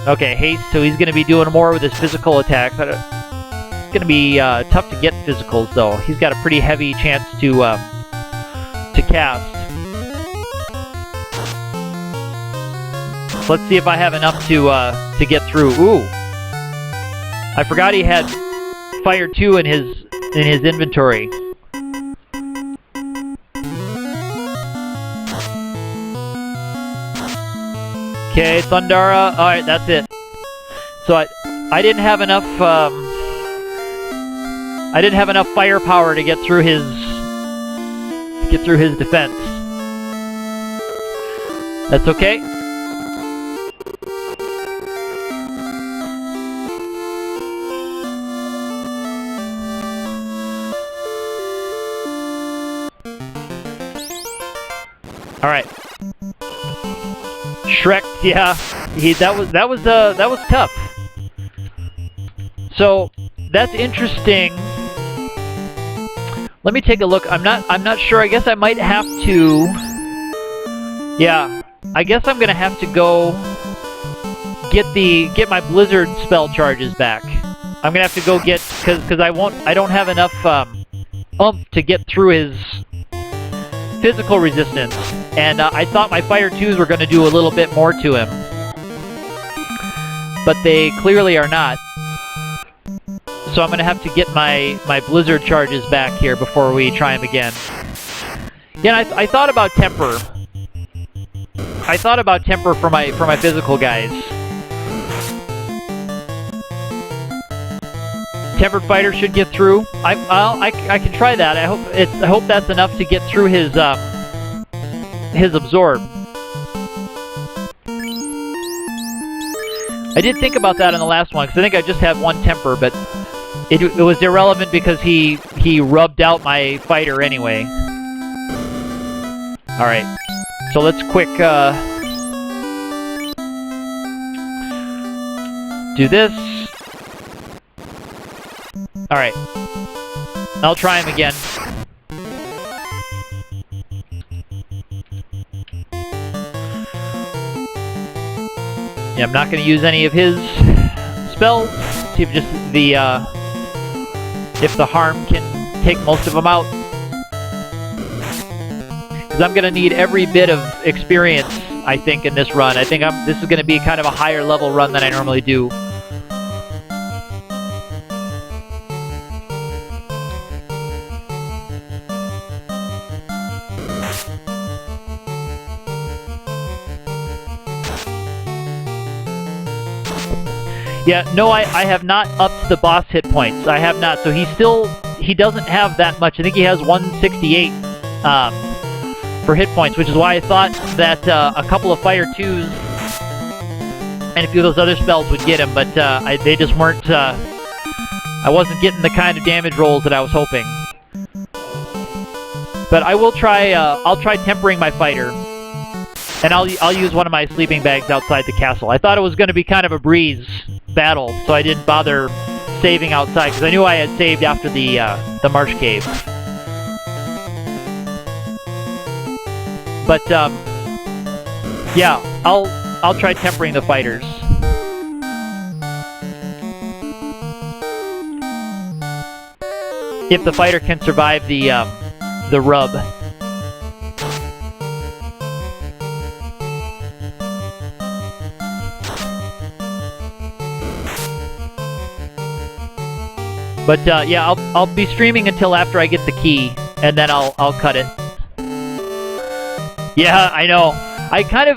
Okay, haste, so he's going to be doing more with his physical attacks. It's going to be tough to get physicals, though. He's got a pretty heavy chance to cast. Let's see if I have enough to get through. Ooh! I forgot he had Fire 2 in his inventory. Okay, Thundara. All right, that's it. So I didn't have enough. I didn't have enough firepower to get through his defense. That's okay. All right. Shrek, yeah, that was tough. So that's interesting. Let me take a look. I'm not sure. I guess I might have to. Yeah, I guess I'm gonna have to go get my Blizzard spell charges back. I'm gonna have to go get because I don't have enough oomph to get through his physical resistance. And I thought my Fire 2s were going to do a little bit more to him. But they clearly are not. So I'm going to have to get my Blizzard charges back here before we try him again. Yeah, I thought about Temper. I thought about Temper for my physical guys. Tempered Fighter should get through. I can try that. I hope that's enough to get through his Absorb. I did think about that in the last one, because I think I just had one Temper, but it was irrelevant because he rubbed out my fighter anyway. Alright, so let's quick do this. Alright, I'll try him again. Yeah, I'm not going to use any of his spells. See if just if the harm can take most of them out. Because I'm going to need every bit of experience, I think, in this run. I think this is going to be kind of a higher level run than I normally do. Yeah, no, I have not upped the boss hit points. I have not. So he doesn't have that much. I think he has 168 for hit points, which is why I thought that a couple of Fire 2s and a few of those other spells would get him, but they just weren't. I wasn't getting the kind of damage rolls that I was hoping. But I will try. I'll try tempering my fighter, and I'll use one of my sleeping bags outside the castle. I thought it was going to be kind of a breeze battle, so I didn't bother saving outside because I knew I had saved after the Marsh Cave. But yeah, I'll try tempering the fighters. If the fighter can survive the rub. But yeah, I'll be streaming until after I get the key, and then I'll cut it. Yeah, I know. I kind of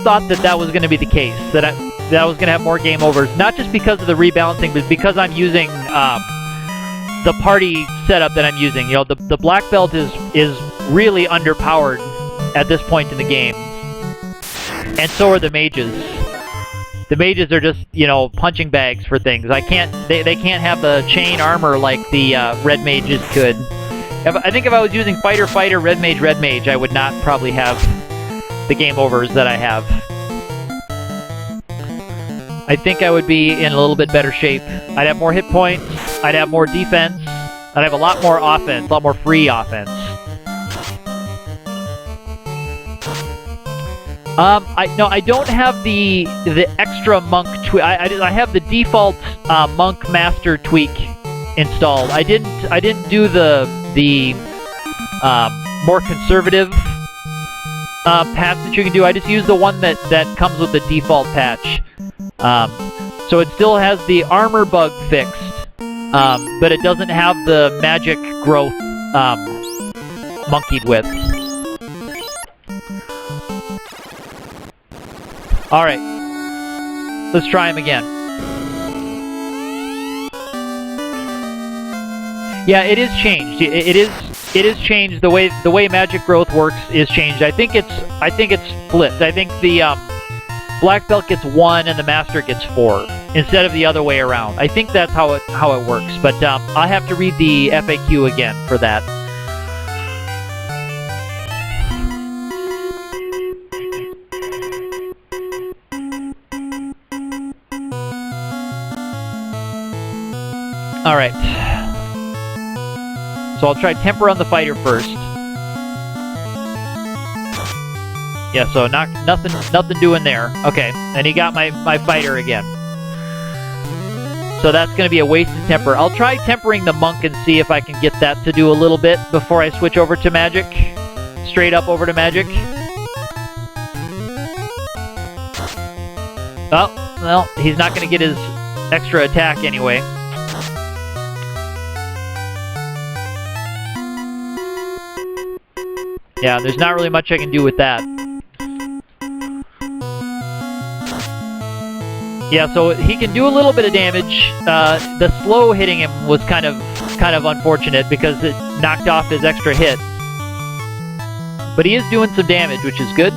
thought that was going to be the case, that I was going to have more game overs, not just because of the rebalancing, but because I'm using the party setup that I'm using. You know, the black belt is really underpowered at this point in the game, and so are the mages. The mages are just, you know, punching bags for things. They can't have the chain armor like the red mages could. I think if I was using fighter, red mage, I would not probably have the game overs that I have. I think I would be in a little bit better shape. I'd have more hit points, I'd have more defense, I'd have a lot more offense, a lot more free offense. I don't have the extra monk tweak. I have the default monk master tweak installed. I didn't do the more conservative patch that you can do. I just used the one that comes with the default patch. So it still has the armor bug fixed, but it doesn't have the magic growth monkeyed with. Alright, let's try him again. Yeah, it is changed. It is changed. The way magic growth works is changed. I think it's flipped. I think the black belt gets 1 and the master gets 4 instead of the other way around. I think that's how it works. But I'll have to read the FAQ again for that. Alright. So I'll try temper on the fighter first. Yeah, so nothing doing there. Okay, and he got my fighter again. So that's going to be a wasted temper. I'll try tempering the monk and see if I can get that to do a little bit before I switch over to magic. Straight up over to magic. Oh, well, he's not going to get his extra attack anyway. Yeah, there's not really much I can do with that. Yeah, so he can do a little bit of damage. The slow hitting him was kind of unfortunate because it knocked off his extra hit. But he is doing some damage, which is good.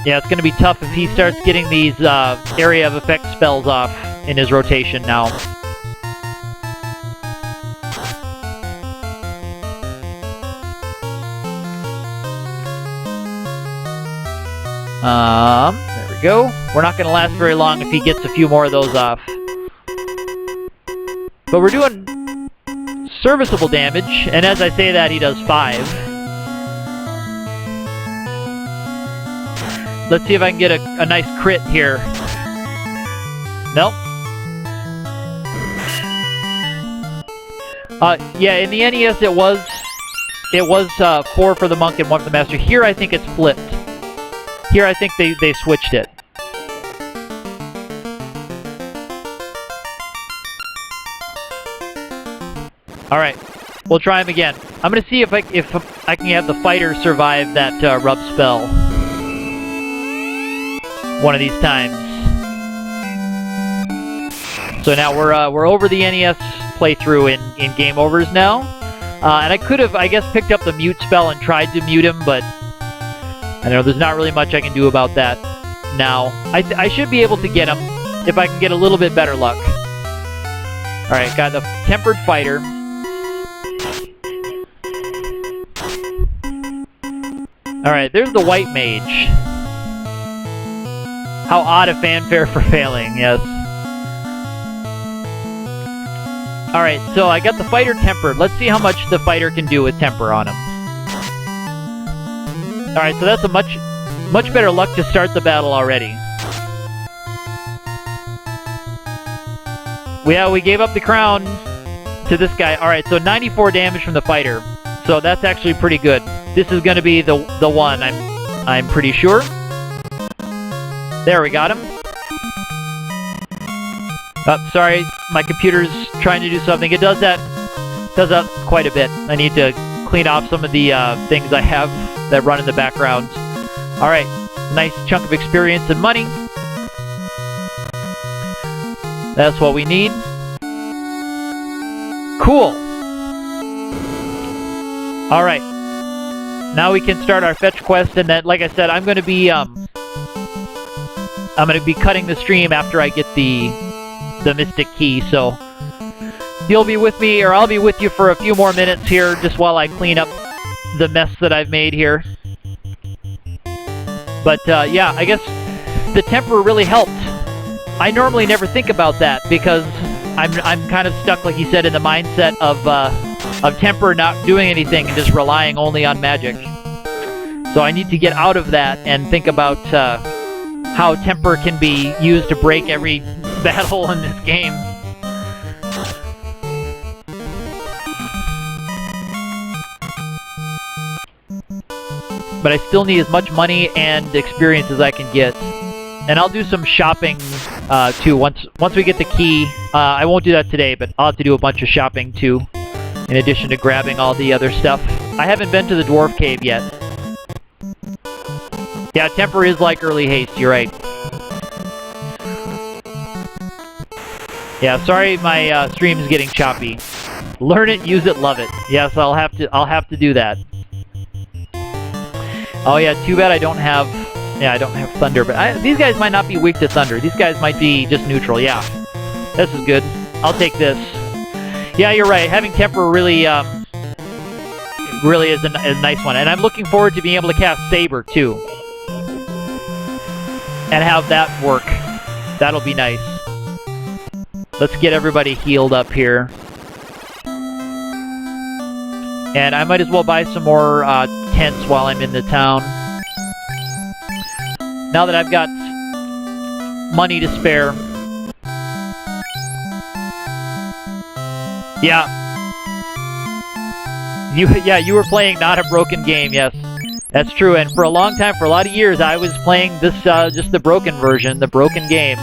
Yeah, it's going to be tough if he starts getting these area of effect spells off in his rotation now. There we go. We're not going to last very long if he gets a few more of those off. But we're doing serviceable damage, and as I say that, he does 5. Let's see if I can get a nice crit here. Nope. Yeah, in the NES it was 4 for the monk and 1 for the master. Here I think it's flipped. Here I think they switched it. Alright, we'll try him again. I'm going to see if I can have the fighter survive that rub spell one of these times. So now we're over the NES playthrough in game overs now. And I could have, I guess, picked up the mute spell and tried to mute him, but I don't know, there's not really much I can do about that now. I should be able to get him if I can get a little bit better luck. Alright, got the tempered fighter. Alright, there's the white mage. How odd a fanfare for failing, yes. Alright, so I got the fighter tempered. Let's see how much the fighter can do with temper on him. Alright, so that's a much better luck to start the battle already. Yeah, we gave up the crown to this guy. Alright, so 94 damage from the fighter. So that's actually pretty good. This is going to be the one, I'm pretty sure. There, we got him. Oh, sorry, my computer's trying to do something. It does that quite a bit. I need to clean off some of the things I have that run in the background. Alright, nice chunk of experience and money. That's what we need. Cool. Alright. Now we can start our fetch quest, and then, like I said, I'm gonna be cutting the stream after I get the mystic key, so you'll be with me, or I'll be with you for a few more minutes here, just while I clean up the mess that I've made here. But yeah, I guess the temper really helped. I normally never think about that because I'm kind of stuck, like you said, in the mindset of Temper not doing anything and just relying only on magic. So I need to get out of that and think about how Temper can be used to break every battle in this game. But I still need as much money and experience as I can get. And I'll do some shopping, too, once we get the key. I won't do that today, but I'll have to do a bunch of shopping, too, in addition to grabbing all the other stuff. I haven't been to the Dwarf Cave yet. Yeah, Temper is like early haste, you're right. Yeah, sorry my stream's getting choppy. Learn it, use it, love it. Yes, I'll have to do that. Oh yeah, too bad I don't have Thunder, but these guys might not be weak to Thunder. These guys might be just neutral, yeah. This is good. I'll take this. Yeah, you're right. Having Temper really is a nice one. And I'm looking forward to being able to cast Saber, too. And have that work. That'll be nice. Let's get everybody healed up here. And I might as well buy some more tents while I'm in the town. Now that I've got money to spare. Yeah. You were playing not a broken game, yes. That's true, and for a long time, for a lot of years, I was playing this, just the broken version, the broken game.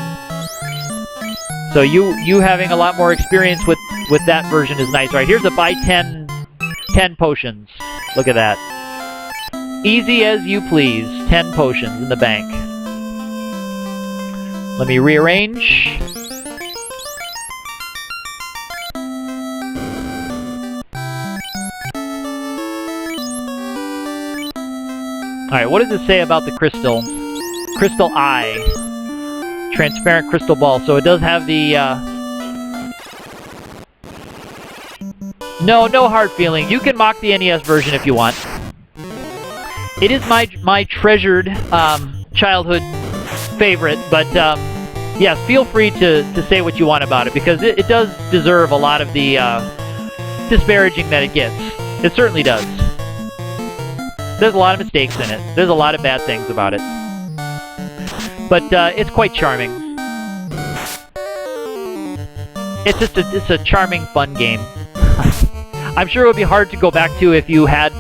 So you having a lot more experience with that version is nice. All right, here's a buy 10 potions. Look at that. Easy as you please. 10 potions in the bank. Let me rearrange. Alright, what does it say about the crystal? Crystal Eye. Transparent crystal ball. So it does have the, No hard feeling. You can mock the NES version if you want. It is my treasured childhood favorite, but yes, feel free to say what you want about it, because it does deserve a lot of the disparaging that it gets. It certainly does. There's a lot of mistakes in it. There's a lot of bad things about it. But it's quite charming. It's a charming, fun game. I'm sure it would be hard to go back to if you had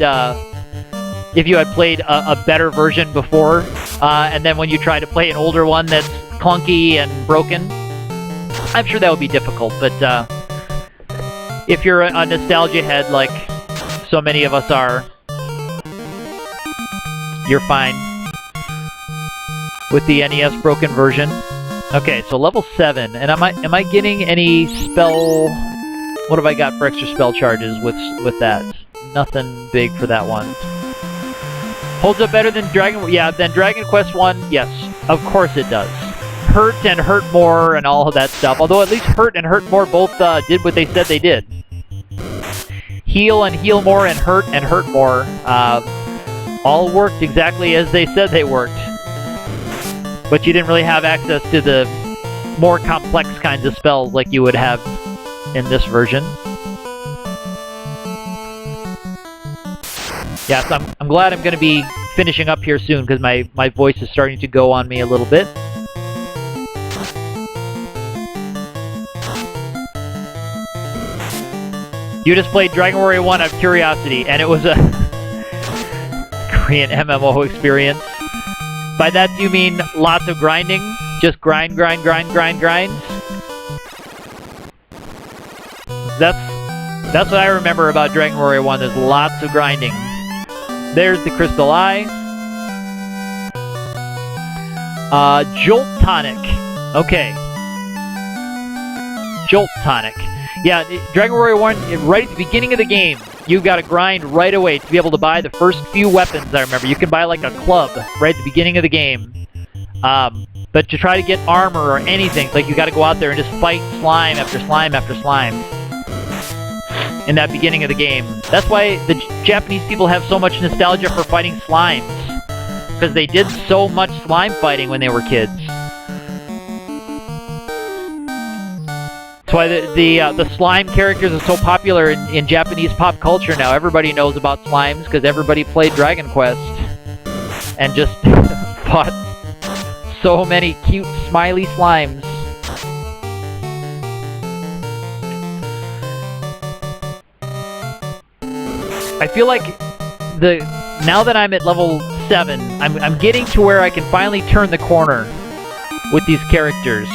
played a better version before, and then when you try to play an older one that's clunky and broken. I'm sure that would be difficult, but if you're a nostalgia head like so many of us are, you're fine with the NES broken version. Okay, so level 7, and am I getting any spell? What have I got for extra spell charges with that? Nothing big for that one. Holds up better than Dragon... Yeah, than Dragon Quest 1? Yes, of course it does. Hurt and Hurt More and all of that stuff. Although at least Hurt and Hurt More both did what they said they did. Heal and Heal More and Hurt More all worked exactly as they said they worked. But you didn't really have access to the more complex kinds of spells like you would have in this version. Yeah, so I'm glad I'm going to be finishing up here soon, because my voice is starting to go on me a little bit. You just played Dragon Warrior 1 out of curiosity, and it was a Korean MMO experience. By that, do you mean lots of grinding? Just grind? That's what I remember about Dragon Warrior 1. There's lots of grinding. There's the Crystal Eye. Jolt Tonic. Okay. Jolt Tonic. Yeah, Dragon Warrior 1, right at the beginning of the game, you got to grind right away to be able to buy the first few weapons, I remember. You can buy like a club right at the beginning of the game. But to try to get armor or anything, like you got to go out there and just fight slime after slime after slime in that beginning of the game. That's why the Japanese people have so much nostalgia for fighting slimes, because they did so much slime fighting when they were kids. That's why the slime characters are so popular in Japanese pop culture now. Everybody knows about slimes because everybody played Dragon Quest and just fought so many cute, smiley slimes. I feel like now that I'm at level 7, I'm getting to where I can finally turn the corner with these characters.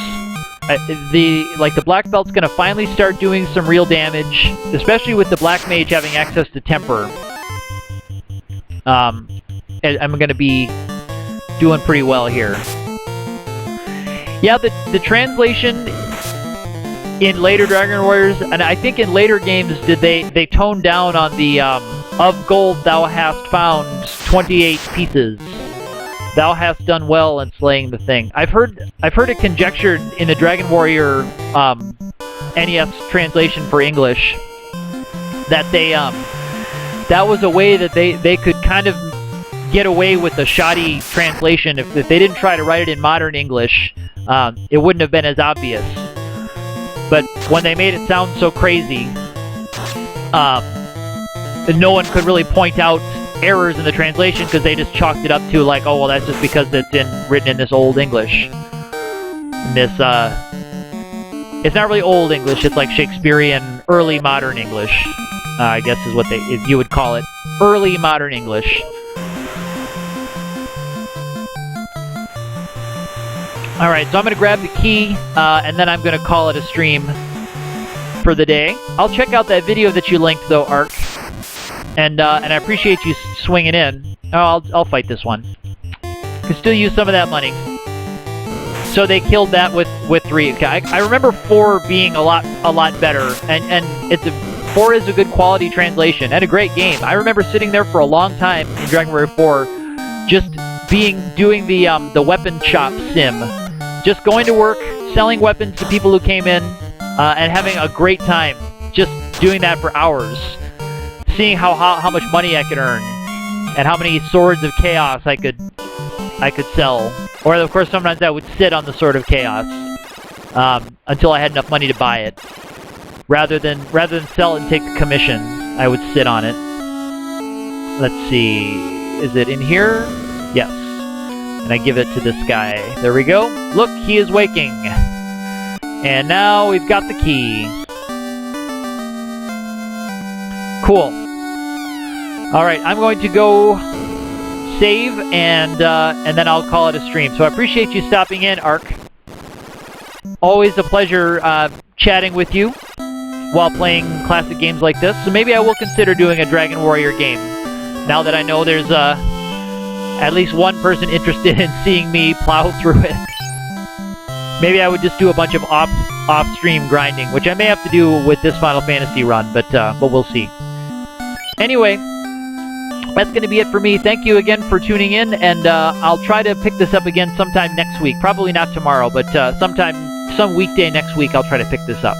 The black belt's gonna finally start doing some real damage, especially with the black mage having access to temper. I'm gonna be doing pretty well here. Yeah, the translation in later Dragon Warriors, and I think in later games, they toned down on the of gold thou hast found 28 pieces. Thou hast done well in slaying the thing. I've heard it conjectured in the Dragon Warrior NES translation for English that that was a way that they could kind of get away with a shoddy translation if they didn't try to write it in modern English. It wouldn't have been as obvious. But when they made it sound so crazy, no one could really point out errors in the translation because they just chalked it up to like, oh well, that's just because it's written in this old English. It's not really old English. It's like Shakespearean early modern English. I guess is what you would call it, early modern English. All right, so I'm gonna grab the key and then I'm gonna call it a stream for the day. I'll check out that video that you linked though, Ark. And I appreciate you swinging in. Oh, I'll fight this one. Can still use some of that money. So they killed that with 3. Okay, I remember 4 being a lot better, and 4 is a good quality translation and a great game. I remember sitting there for a long time in Dragon Warrior 4, just doing the weapon shop sim, just going to work, selling weapons to people who came in, and having a great time, just doing that for hours. Seeing how much money I could earn, and how many swords of chaos I could sell, or of course sometimes I would sit on the sword of chaos until I had enough money to buy it. Rather than sell it and take the commission, I would sit on it. Let's see, is it in here? Yes. And I give it to this guy. There we go. Look, he is waking. And now we've got the key. Cool. Alright, I'm going to go save, and then I'll call it a stream. So I appreciate you stopping in, Ark. Always a pleasure chatting with you while playing classic games like this. So maybe I will consider doing a Dragon Warrior game, now that I know there's at least one person interested in seeing me plow through it. Maybe I would just do a bunch of off-stream grinding, which I may have to do with this Final Fantasy run, but we'll see. Anyway, that's going to be it for me. Thank you again for tuning in, and I'll try to pick this up again sometime next week. Probably not tomorrow, but some weekday next week I'll try to pick this up.